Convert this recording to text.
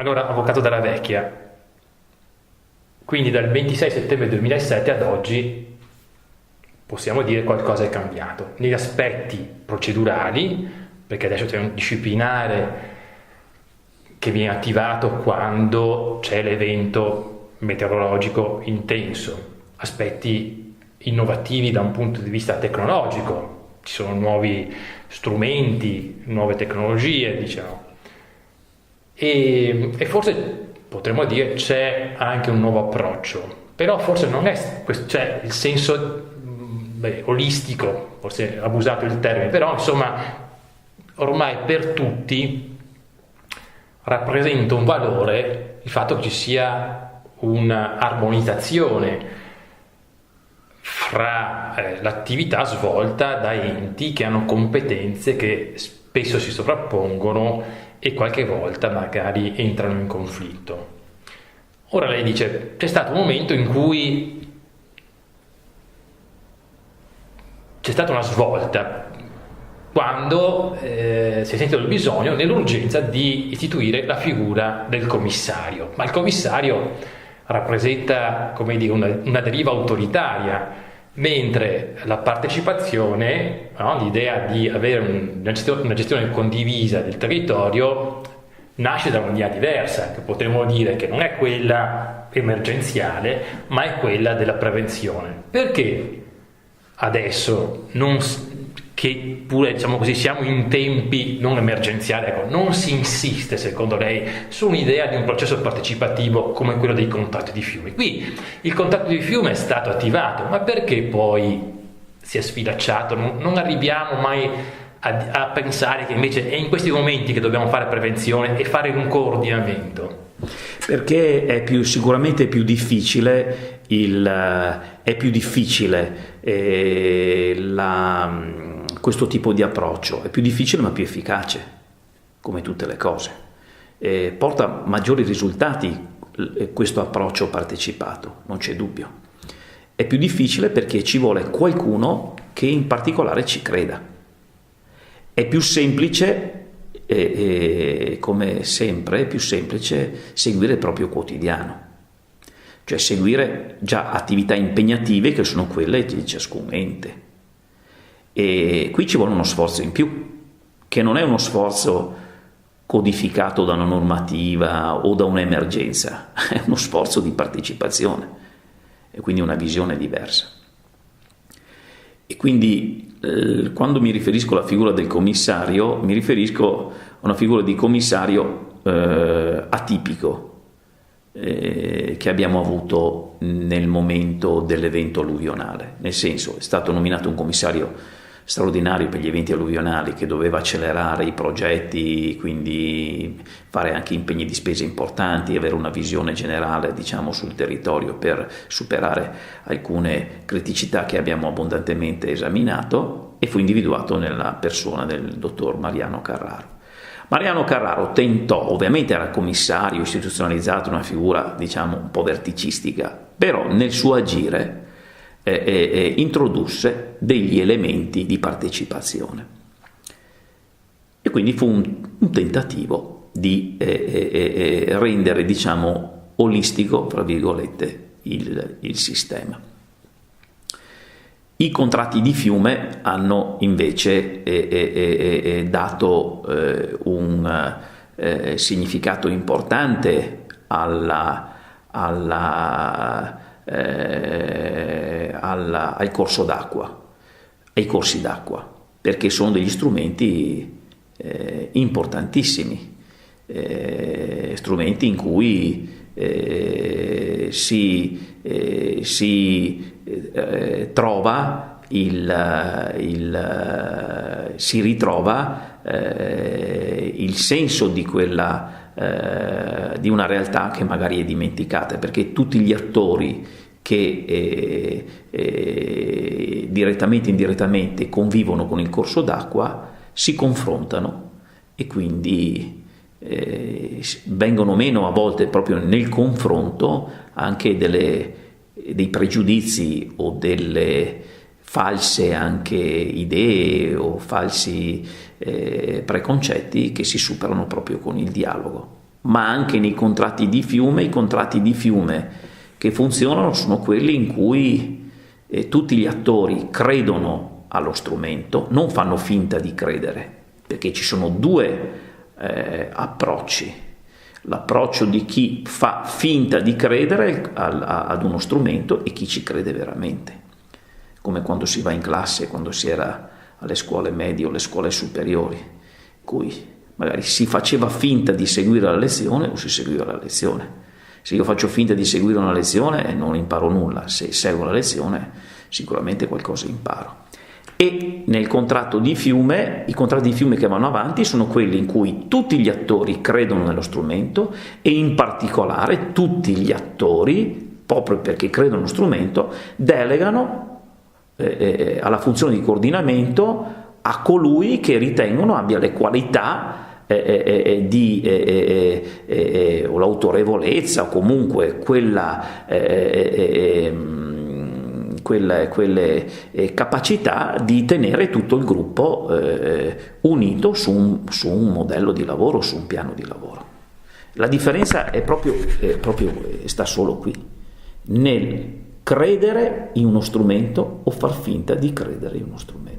Allora, avvocato Dalla Vecchia, quindi dal 26 settembre 2007 ad oggi possiamo dire qualcosa è cambiato. Negli aspetti procedurali, perché adesso c'è un disciplinare che viene attivato quando c'è l'evento meteorologico intenso, aspetti innovativi da un punto di vista tecnologico, ci sono nuovi strumenti, nuove tecnologie, diciamo. E forse potremmo dire c'è anche un nuovo approccio, però forse non è cioè il senso olistico, forse è abusato il termine, però insomma ormai per tutti rappresenta un valore il fatto che ci sia un'armonizzazione fra l'attività svolta da enti che hanno competenze che spesso si sovrappongono e qualche volta magari entrano in conflitto. Ora lei dice, c'è stato un momento in cui c'è stata una svolta, quando si è sentito il bisogno, nell'urgenza di istituire la figura del commissario. Ma il commissario rappresenta, come dire, una deriva autoritaria, mentre la partecipazione, no, l'idea di avere una gestione condivisa del territorio nasce da un'idea diversa, che potremmo dire che non è quella emergenziale, ma è quella della prevenzione. Perché adesso, che pure diciamo così siamo in tempi non emergenziali, ecco, non si insiste secondo lei su un'idea di un processo partecipativo come quello dei contatti di fiume? Qui il contatto di fiume è stato attivato, ma perché poi si è sfilacciato? Non arriviamo mai a pensare che invece è in questi momenti che dobbiamo fare prevenzione e fare un coordinamento? Perché è sicuramente più difficile questo tipo di approccio, è più difficile ma più efficace, come tutte le cose. Porta maggiori risultati questo approccio partecipato, non c'è dubbio. È più difficile perché ci vuole qualcuno che in particolare ci creda. È più semplice, come sempre, è più semplice seguire il proprio quotidiano, cioè seguire già attività impegnative che sono quelle di ciascun ente. E qui ci vuole uno sforzo in più, che non è uno sforzo codificato da una normativa o da un'emergenza, è uno sforzo di partecipazione e quindi una visione diversa. E quindi quando mi riferisco alla figura del commissario, mi riferisco a una figura di commissario atipico che abbiamo avuto nel momento dell'evento alluvionale. Nel senso, è stato nominato un commissario straordinario per gli eventi alluvionali che doveva accelerare i progetti, quindi fare anche impegni di spesa importanti, avere una visione generale, diciamo, sul territorio per superare alcune criticità che abbiamo abbondantemente esaminato, e fu individuato nella persona del dottor Mariano Carraro. Mariano Carraro tentò, ovviamente era commissario istituzionalizzato, una figura diciamo un po' verticistica, però nel suo agire introdusse degli elementi di partecipazione e quindi fu un tentativo di rendere diciamo olistico, tra virgolette, il sistema. I contratti di fiume hanno invece dato un significato importante al corso d'acqua, ai corsi d'acqua, perché sono degli strumenti importantissimi, strumenti in cui si ritrova il senso di una realtà che magari è dimenticata, perché tutti gli attori che direttamente e indirettamente convivono con il corso d'acqua si confrontano e quindi vengono meno a volte proprio nel confronto anche dei pregiudizi o delle false anche idee o falsi preconcetti che si superano proprio con il dialogo. ma anche nei contratti di fiume. I contratti di fiume che funzionano sono quelli in cui tutti gli attori credono allo strumento, non fanno finta di credere, perché ci sono due approcci: l'approccio di chi fa finta di credere ad uno strumento e chi ci crede veramente, come quando si va in classe, quando si era alle scuole medie o le scuole superiori, in cui magari si faceva finta di seguire la lezione o si seguiva la lezione. Se io faccio finta di seguire una lezione non imparo nulla, se seguo la lezione sicuramente qualcosa imparo. E nel contratto di fiume, i contratti di fiume che vanno avanti sono quelli in cui tutti gli attori credono nello strumento, e in particolare tutti gli attori, proprio perché credono nello strumento, delegano alla funzione di coordinamento a colui che ritengono abbia le qualità o l'autorevolezza, o comunque quelle capacità di tenere tutto il gruppo unito su un modello di lavoro, su un piano di lavoro. La differenza sta solo qui, nel credere in uno strumento o far finta di credere in uno strumento.